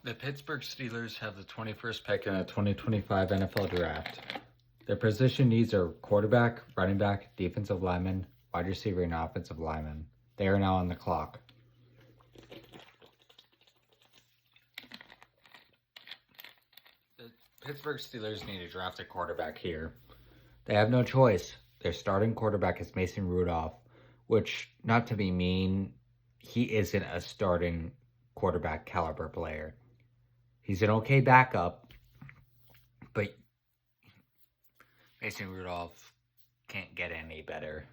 The Pittsburgh Steelers have the 21st pick in the 2025 NFL Draft. Their position needs are quarterback, running back, defensive lineman, wide receiver, and offensive lineman. They are now on the clock. The Pittsburgh Steelers need to draft a quarterback here. They have no choice. Their starting quarterback is Mason Rudolph, which, not to be mean, he isn't a starting quarterback caliber player. He's an okay backup, but Mason Rudolph can't get any better.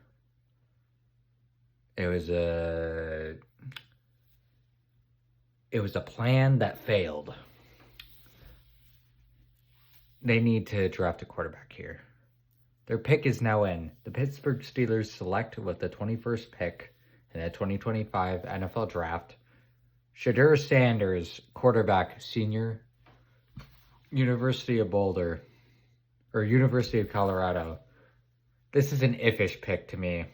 It was a plan that failed. They need to draft a quarterback here. Their pick is now in. The Pittsburgh Steelers select with the 21st pick in the 2025 NFL Draft Shedeur Sanders, quarterback, senior, University of Boulder, or University of Colorado. This is an iffish pick to me.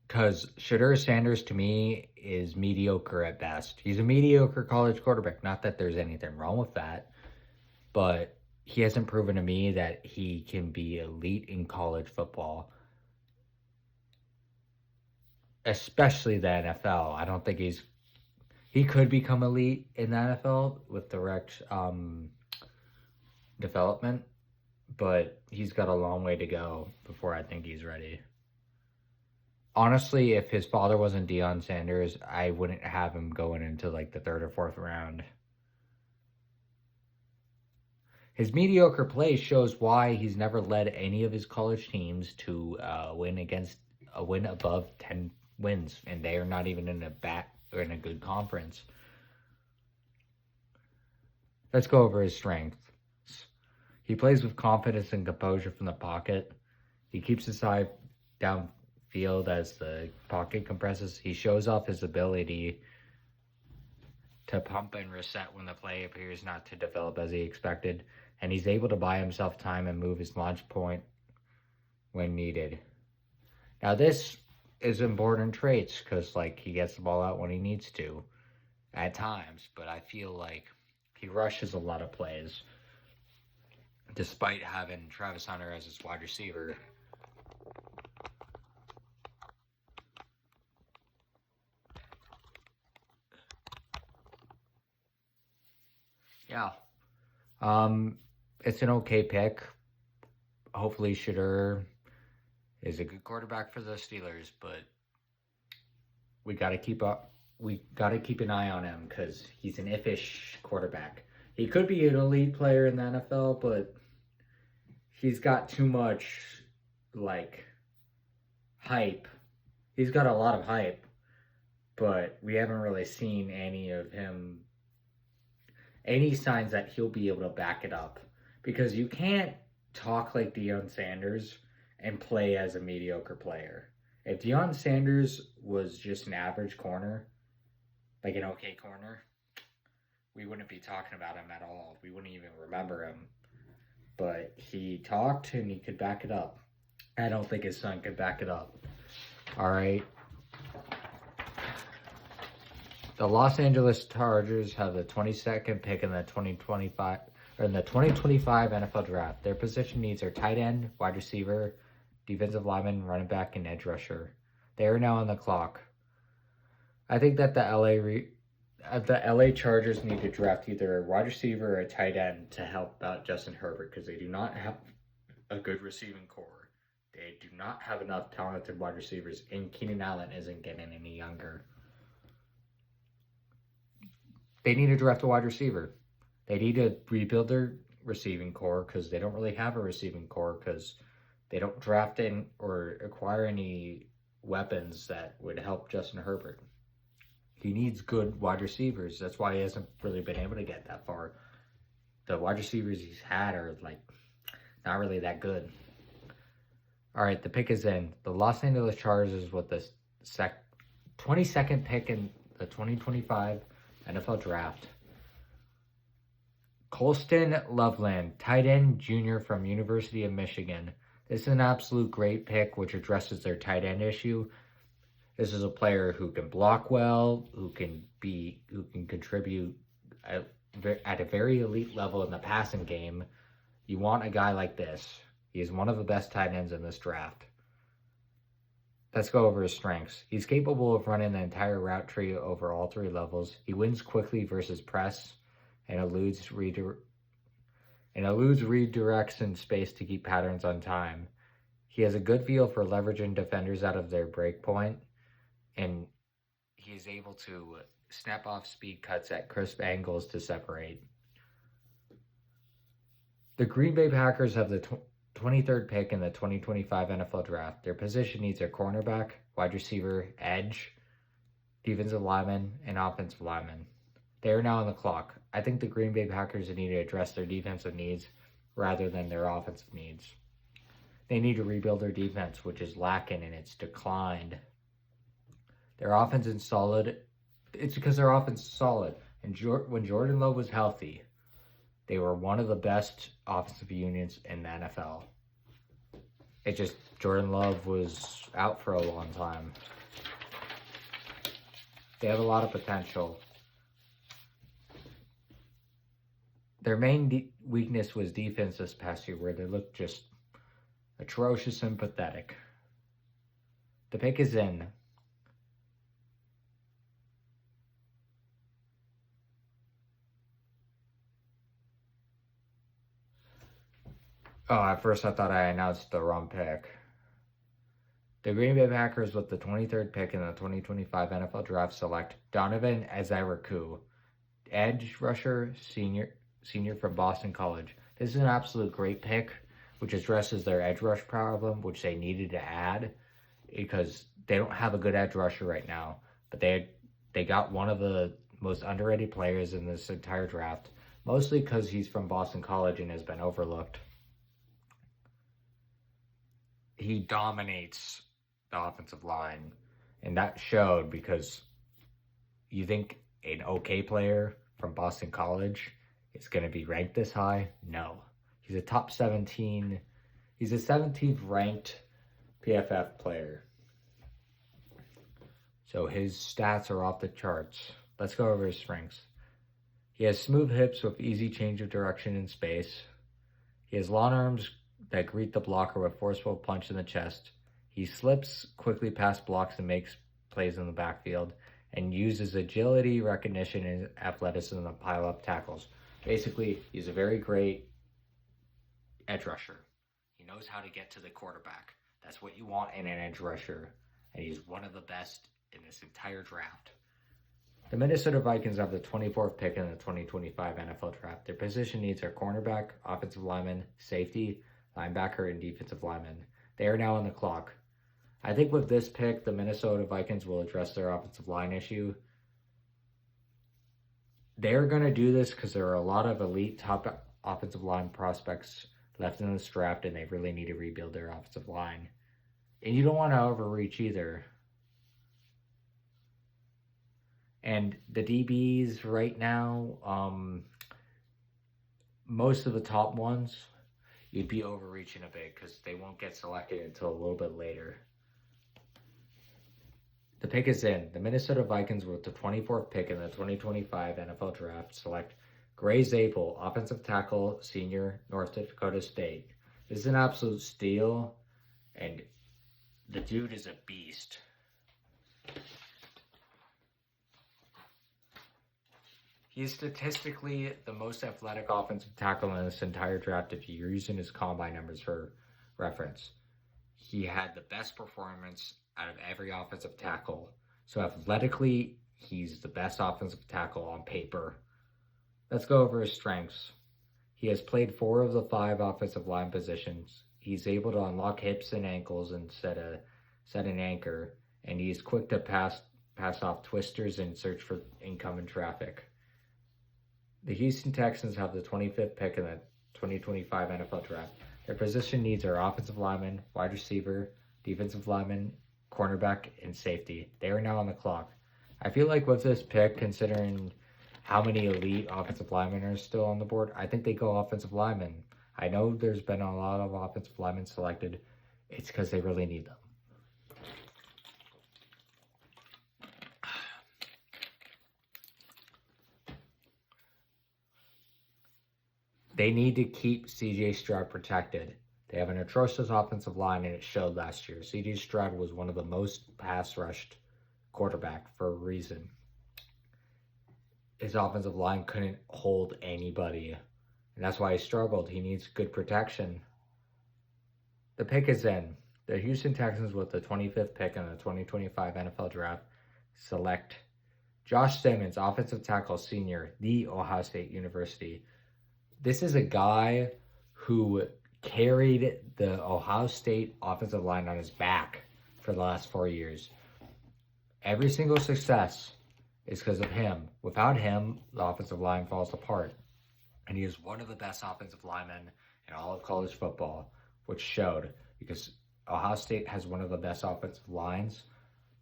Because Shedeur Sanders, to me, is mediocre at best. He's a mediocre college quarterback. Not that there's anything wrong with that. But he hasn't proven to me that he can be elite in college football. Especially the NFL. I don't think he could become elite in the NFL with direct development. But he's got a long way to go before I think he's ready. Honestly, if his father wasn't Deion Sanders, I wouldn't have him going into like the 3rd or 4th round. His mediocre play shows why he's never led any of his college teams to a win above 10 wins, and they are not even in a good conference. Let's go over his strengths. He plays with confidence and composure from the pocket. He keeps his eye downfield as the pocket compresses. He shows off his ability to pump and reset when the play appears not to develop as he expected, and he's able to buy himself time and move his launch point when needed. Now, this is important traits because, he gets the ball out when he needs to at times, but I feel like he rushes a lot of plays despite having Travis Hunter as his wide receiver. Yeah. It's an okay pick. Hopefully Shedeur is a good quarterback for the Steelers, but we got to keep an eye on him because he's an iffish quarterback. He could be an elite player in the NFL, but he's got too much hype. He's got a lot of hype, but we haven't really seen any signs that he'll be able to back it up, because you can't talk like Deion Sanders and play as a mediocre player. If Deion Sanders was just an average corner, like an okay corner, we wouldn't be talking about him at all. We wouldn't even remember him. But he talked and he could back it up. I don't think his son could back it up. All right. The Los Angeles Chargers have the 22nd pick in the 2025 NFL Draft. Their position needs are tight end, wide receiver, defensive lineman, running back, and edge rusher. They are now on the clock. I think that the LA Chargers need to draft either a wide receiver or a tight end to help out Justin Herbert, because they do not have a good receiving core. They do not have enough talented wide receivers, and Keenan Allen isn't getting any younger. They need to draft a wide receiver. They need to rebuild their receiving core because they don't really have a receiving core because they don't draft in or acquire any weapons that would help Justin Herbert. He needs good wide receivers. That's why he hasn't really been able to get that far. The wide receivers he's had are not really that good. All right, the pick is in. The Los Angeles Chargers with the 22nd pick in the 2025 NFL Draft. Colston Loveland, tight end junior from University of Michigan. This is an absolute great pick which addresses their tight end issue. This is a player who can block well, who can contribute at a very elite level in the passing game. You want a guy like this. He is one of the best tight ends in this draft. Let's go over his strengths. He's capable of running the entire route tree over all three levels. He wins quickly versus press and eludes redirects in space to keep patterns on time. He has a good feel for leveraging defenders out of their break point, and he is able to snap off speed cuts at crisp angles to separate. The Green Bay Packers have the 23rd pick in the 2025 NFL Draft. Their position needs are cornerback, wide receiver, edge, defensive lineman, and offensive lineman. They are now on the clock. I think the Green Bay Packers need to address their defensive needs rather than their offensive needs. They need to rebuild their defense, which is lacking and it's declined. Their offense is solid. It's because their offense is solid. And when Jordan Love was healthy, they were one of the best offensive units in the NFL. It just, Jordan Love was out for a long time. They have a lot of potential. Their main weakness was defense this past year, where they looked just atrocious and pathetic. The pick is in. Oh, at first I thought I announced the wrong pick. The Green Bay Packers with the 23rd pick in the 2025 NFL Draft select Donovan Ezeiruku, edge rusher, senior from Boston College. This is an absolute great pick, which addresses their edge rush problem, which they needed to add because they don't have a good edge rusher right now. But they got one of the most underrated players in this entire draft, mostly because he's from Boston College and has been overlooked. He dominates the offensive line, and that showed because you think an okay player from Boston College is going to be ranked this high? No. He's a top 17. He's a 17th ranked PFF player. So his stats are off the charts. Let's go over his strengths. He has smooth hips with easy change of direction in space. He has long arms that greet the blocker with forceful punch in the chest. He slips quickly past blocks and makes plays in the backfield, and uses agility, recognition, and athleticism to pile up tackles. Basically, he's a very great edge rusher. He knows how to get to the quarterback. That's what you want in an edge rusher, and he's one of the best in this entire draft. The Minnesota Vikings have the 24th pick in the 2025 NFL Draft. Their position needs are cornerback, offensive lineman, safety, linebacker, and defensive lineman. They are now on the clock. I think with this pick, the Minnesota Vikings will address their offensive line issue. They're going to do this because there are a lot of elite top offensive line prospects left in this draft, and they really need to rebuild their offensive line. And you don't want to overreach either. And the DBs right now, most of the top ones, you'd be overreaching a bit because they won't get selected until a little bit later. The pick is in. The Minnesota Vikings with the 24th pick in the 2025 NFL Draft select Gray Zabel, offensive tackle, senior, North Dakota State. This is an absolute steal, and the dude is a beast. He's statistically the most athletic offensive tackle in this entire draft if you're using his combine numbers for reference. He had the best performance out of every offensive tackle. So athletically, he's the best offensive tackle on paper. Let's go over his strengths. He has played 4 of the 5 offensive line positions. He's able to unlock hips and ankles and set an anchor. And he's quick to pass off twisters and search for incoming traffic. The Houston Texans have the 25th pick in the 2025 NFL Draft. Their position needs are offensive lineman, wide receiver, defensive lineman, cornerback, and safety. They are now on the clock. I feel like with this pick, considering how many elite offensive linemen are still on the board, I think they go offensive lineman. I know there's been a lot of offensive linemen selected. It's because they really need them. They need to keep CJ Stroud protected. They have an atrocious offensive line, and it showed last year. CJ Stroud was one of the most pass rushed quarterback for a reason. His offensive line couldn't hold anybody, and that's why he struggled. He needs good protection. The pick is in. The Houston Texans, with the 25th pick in the 2025 NFL Draft, select Josh Simmons, offensive tackle, senior, the Ohio State University. This is a guy who carried the Ohio State offensive line on his back for the last 4 years. Every single success is because of him. Without him, the offensive line falls apart. And he is one of the best offensive linemen in all of college football, which showed, because Ohio State has one of the best offensive lines,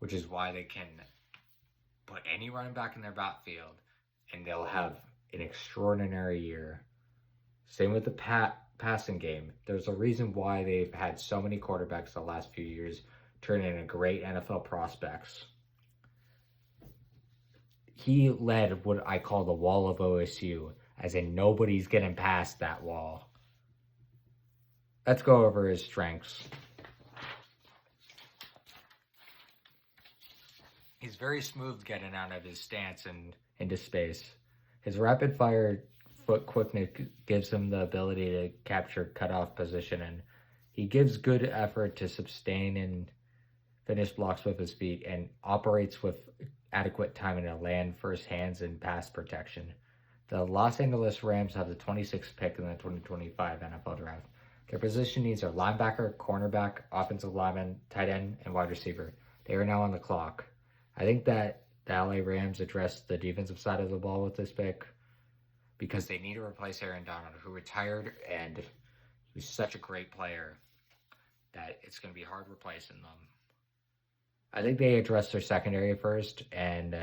which is why they can put any running back in their backfield and they'll have an extraordinary year. Same with the passing game. There's a reason why they've had so many quarterbacks the last few years turn into great NFL prospects. He led what I call the wall of OSU, as in nobody's getting past that wall. Let's go over his strengths. He's very smooth getting out of his stance and into space. His rapid fire foot quickness gives him the ability to capture cutoff position, and he gives good effort to sustain and finish blocks with his feet, and operates with adequate timing to land first hands and pass protection. The Los Angeles Rams have the 26th pick in the 2025 NFL Draft. Their position needs are linebacker, cornerback, offensive lineman, tight end, and wide receiver. They are now on the clock. I think that the LA Rams addressed the defensive side of the ball with this pick because they need to replace Aaron Donald, who retired, and he was such a great player that it's going to be hard replacing them. I think they addressed their secondary first, and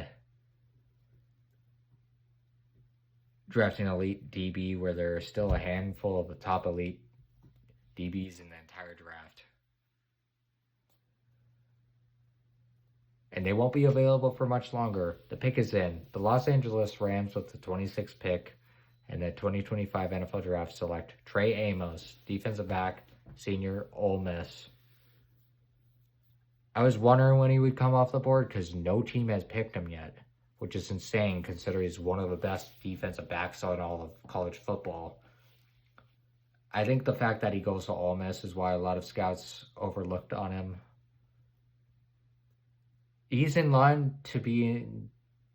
drafting elite DB, where there are still a handful of the top elite DBs in the entire draft. And they won't be available for much longer. The pick is in. The Los Angeles Rams, with the 26th pick in the 2025 NFL Draft, select Trey Amos, defensive back, senior, Ole Miss. I was wondering when he would come off the board because no team has picked him yet, which is insane considering he's one of the best defensive backs on all of college football. I think the fact that he goes to Ole Miss is why a lot of scouts overlooked on him. He's in line to be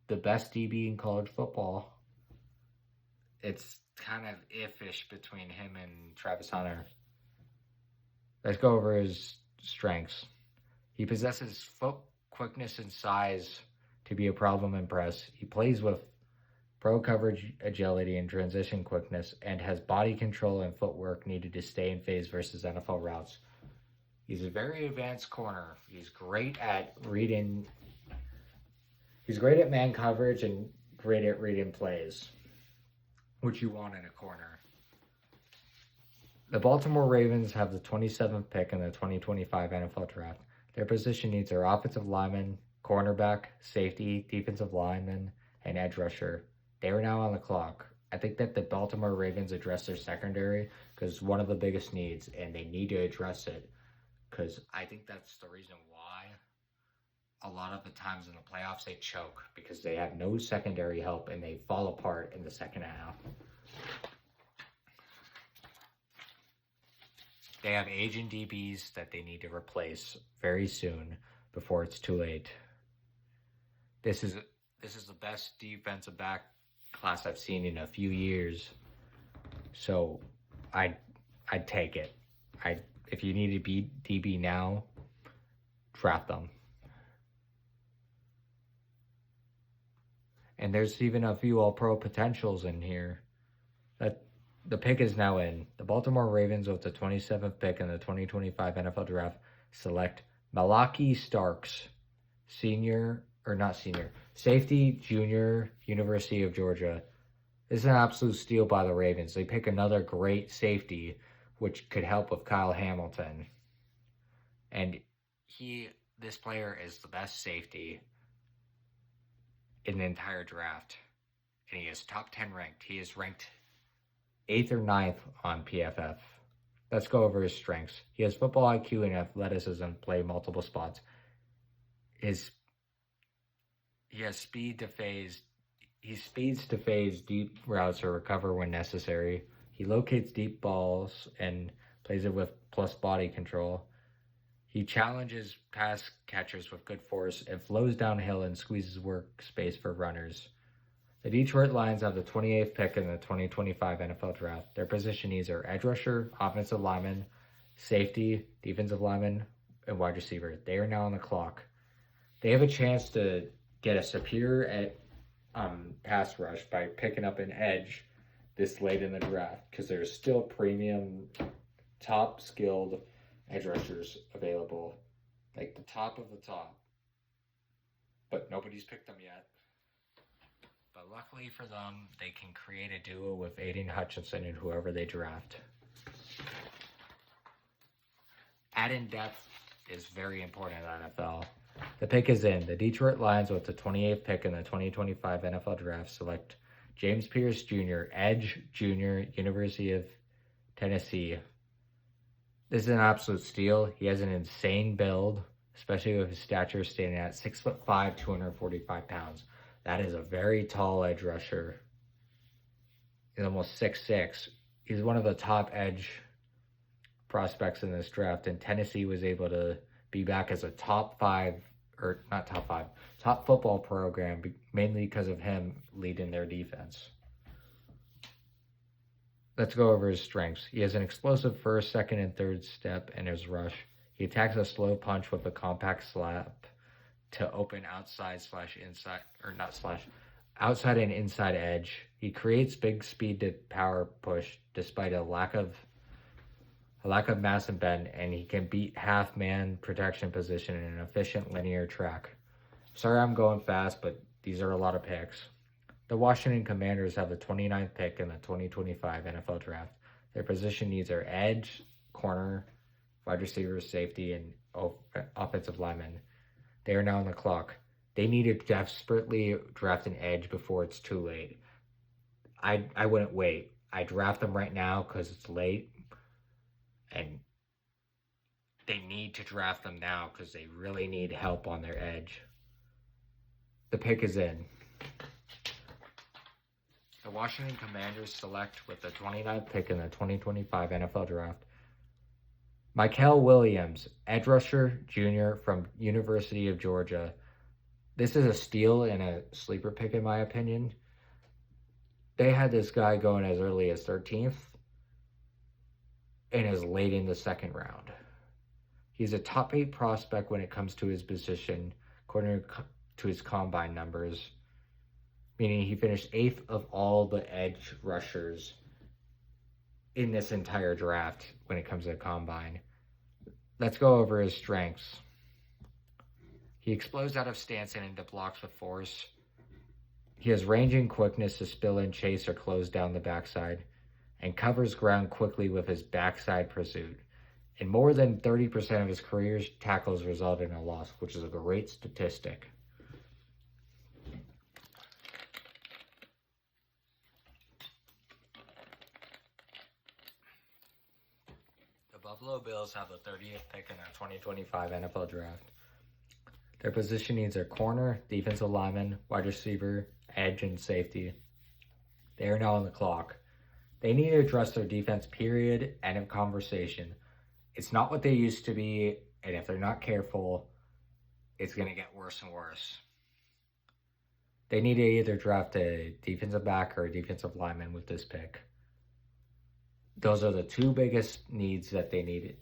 the best DB in college football. It's kind of iffy between him and Travis Hunter. Let's go over his strengths. He possesses foot quickness and size to be a problem in press. He plays with pro coverage agility and transition quickness, and has body control and footwork needed to stay in phase versus NFL routes. He's a very advanced corner. He's great at reading. He's great at man coverage and great at reading plays, which you want in a corner. The Baltimore Ravens have the 27th pick in the 2025 NFL Draft. Their position needs are offensive lineman, cornerback, safety, defensive lineman, and edge rusher. They are now on the clock. I think that the Baltimore Ravens address their secondary because one of the biggest needs, and they need to address it because I think that's the reason why a lot of the times in the playoffs they choke, because they have no secondary help and they fall apart in the second half. They have aging DBs that they need to replace very soon before it's too late. This is the best defensive back class I've seen in a few years. So I'd take it. If you need to beat DB now, draft them. And there's even a few all-pro potentials in here. The pick is now in. The Baltimore Ravens, with the 27th pick in the 2025 NFL Draft, select Malaki Starks, safety, junior, University of Georgia. This is an absolute steal by the Ravens. They pick another great safety, which could help with Kyle Hamilton. And this player is the best safety in the entire draft. And he is top 10 ranked. He is ranked 8th or ninth on PFF. Let's go over his strengths. He has football IQ and athleticism, play multiple spots. He has speed to phase. He speeds to phase deep routes or recover when necessary. He locates deep balls and plays it with plus body control. He challenges pass catchers with good force and flows downhill and squeezes work space for runners. The Detroit Lions have the 28th pick in the 2025 NFL Draft. Their position needs are edge rusher, offensive lineman, safety, defensive lineman, and wide receiver. They are now on the clock. They have a chance to get a superior pass rush by picking up an edge this late in the draft because there's still premium, top skilled edge rushers available, like the top of the top. But nobody's picked them yet. But luckily for them, they can create a duo with Aiden Hutchinson and whoever they draft. Adding depth is very important in the NFL. The pick is in. The Detroit Lions, with the 28th pick in the 2025 NFL Draft, select James Pierce Jr., Edge Jr., University of Tennessee. This is an absolute steal. He has an insane build, especially with his stature standing at 6'5", 245 pounds. That is a very tall edge rusher. He's almost 6'6". He's one of the top edge prospects in this draft, and Tennessee was able to be back as a top football program, mainly because of him leading their defense. Let's go over his strengths. He has an explosive first, second, and third step in his rush. He attacks a slow punch with a compact slap to open outside and inside edge. He creates big speed to power push despite a lack of mass and bend, and he can beat half man protection position in an efficient linear track. Sorry I'm going fast, but these are a lot of picks. The Washington Commanders have the 29th pick in the 2025 NFL Draft. Their position needs are edge, corner, wide receiver, safety, and offensive lineman. They are now on the clock. They need to desperately draft an edge before it's too late. I wouldn't wait. I draft them right now because it's late. And they need to draft them now because they really need help on their edge. The pick is in. The Washington Commanders select with the 29th pick in the 2025 NFL Draft Mykel Williams, edge rusher junior from University of Georgia. This is a steal and a sleeper pick in my opinion. They had this guy going as early as 13th and as late in the second round. He's a top 8 prospect when it comes to his position, according to his combine numbers, meaning he finished 8th of all the edge rushers in this entire draft when it comes to the combine. Let's go over his strengths. He explodes out of stance and into blocks with force. He has range and quickness to spill and chase or close down the backside, and covers ground quickly with his backside pursuit. In more than 30% of his career tackles result in a loss, which is a great statistic. The Buffalo Bills have the 30th pick in the 2025 NFL Draft. Their position needs are corner, defensive lineman, wide receiver, edge, and safety. They are now on the clock. They need to address their defense, period, end of conversation. It's not what they used to be, and if they're not careful, it's going to get worse and worse. They need to either draft a defensive back or a defensive lineman with this pick. Those are the two biggest needs that they needed.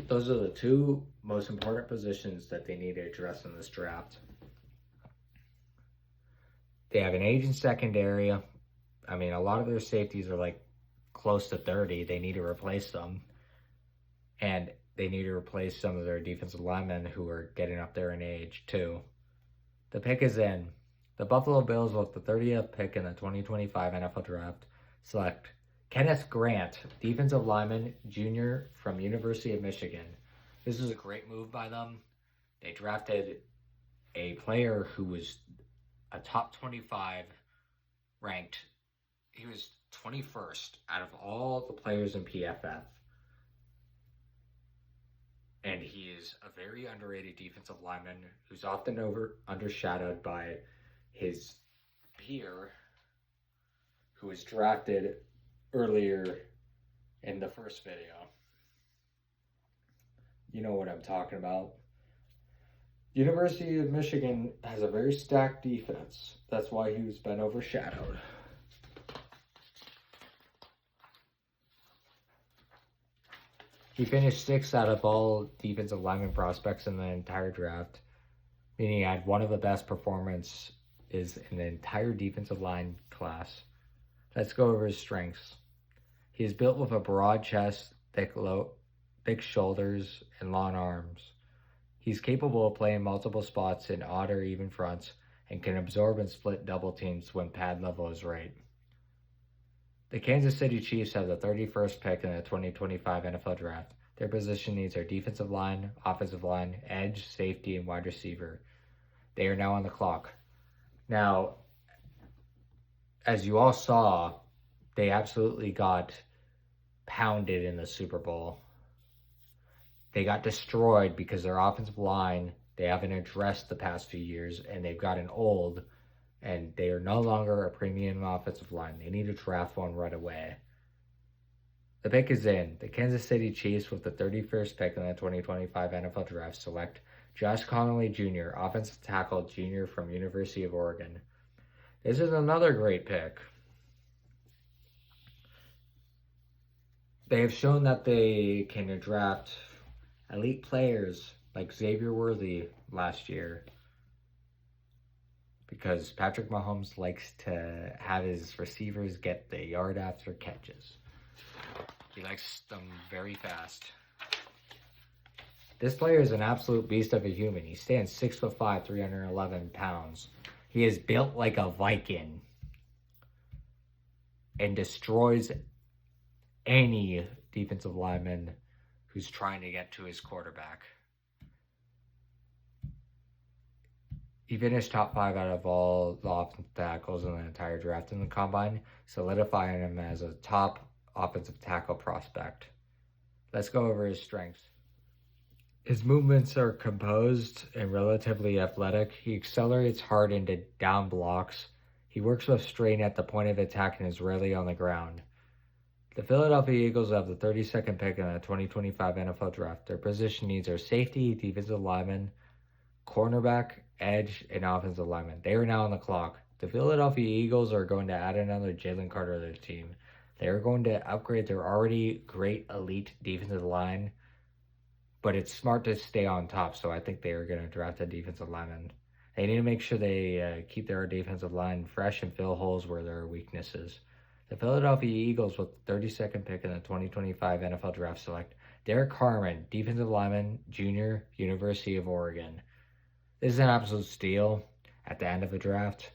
Those are the two most important positions that they need to address in this draft. They have an aging secondary. I mean, a lot of their safeties are like close to 30. They need to replace them. And they need to replace some of their defensive linemen who are getting up there in age too. The pick is in. The Buffalo Bills, with the 30th pick in the 2025 NFL Draft, select Kenneth Grant, defensive lineman, junior from University of Michigan. This is a great move by them. They drafted a player who was a top 25 ranked. He was 21st out of all the players in PFF. And he is a very underrated defensive lineman who's often undershadowed by his peer who was drafted earlier in the first video. You know what I'm talking about. University of Michigan has a very stacked defense. That's why he's been overshadowed. He finished 6th out of all defensive lineman prospects in the entire draft, meaning he had one of the best performances in the entire defensive line class. Let's go over his strengths. He is built with a broad chest, thick shoulders, and long arms. He's capable of playing multiple spots in odd or even fronts and can absorb and split double teams when pad level is right. The Kansas City Chiefs have the 31st pick in the 2025 NFL Draft. Their position needs are defensive line, offensive line, edge, safety, and wide receiver. They are now on the clock. Now, as you all saw, they absolutely got pounded in the Super Bowl. They got destroyed because their offensive line, they haven't addressed the past few years, and they've gotten old, and they are no longer a premium offensive line. They need to draft one right away. The pick is in. The Kansas City Chiefs, with the 31st pick in the 2025 NFL Draft, select Josh Connolly Jr., offensive tackle junior from University of Oregon. This is another great pick. They have shown that they can draft elite players like Xavier Worthy last year, because Patrick Mahomes likes to have his receivers get the yard after catches. He likes them very fast. This player is an absolute beast of a human. He stands 6'5", 311 pounds. He is built like a Viking and destroys any defensive lineman who's trying to get to his quarterback. He finished top 5 out of all the offensive tackles in the entire draft in the combine, solidifying him as a top offensive tackle prospect. Let's go over his strengths. His movements are composed and relatively athletic. He accelerates hard into down blocks. He works with strain at the point of attack and is rarely on the ground. The Philadelphia Eagles have the 32nd pick in the 2025 NFL Draft. Their position needs are safety, defensive lineman, cornerback, edge, and offensive lineman. They are now on the clock. The Philadelphia Eagles are going to add another Jalen Carter to their team. They are going to upgrade their already great elite defensive line, but it's smart to stay on top, so I think they are going to draft a defensive lineman. They need to make sure they keep their defensive line fresh and fill holes where there are weaknesses. The Philadelphia Eagles, with the 32nd pick in the 2025 NFL Draft, select Derek Harmon, defensive lineman, junior, University of Oregon. This is an absolute steal at the end of the draft.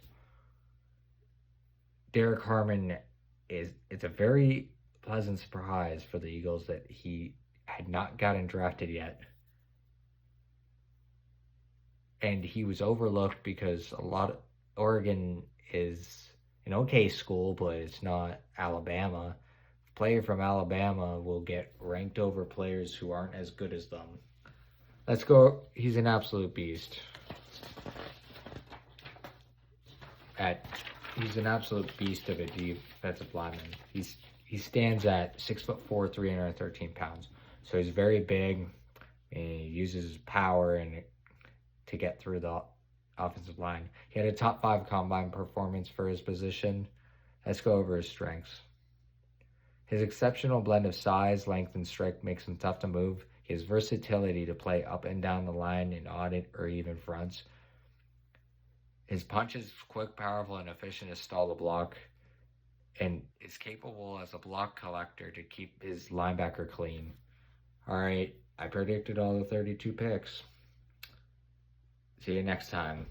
Derek Harmon it's a very pleasant surprise for the Eagles that he had not gotten drafted yet. And he was overlooked because Oregon is an okay school, but it's not Alabama. A player from Alabama will get ranked over players who aren't as good as them. Let's go. He's an absolute beast. He's an absolute beast of a defensive lineman. He stands at 6'4", 313 pounds. So he's very big, and he uses his power to get through the offensive line. He had a top 5 combine performance for his position. Let's go over his strengths. His exceptional blend of size, length, and strength makes him tough to move. He has versatility to play up and down the line in odd or even fronts. His punch is quick, powerful, and efficient to stall the block, and is capable as a block collector to keep his linebacker clean. All right, I predicted all the 32 picks. See you next time.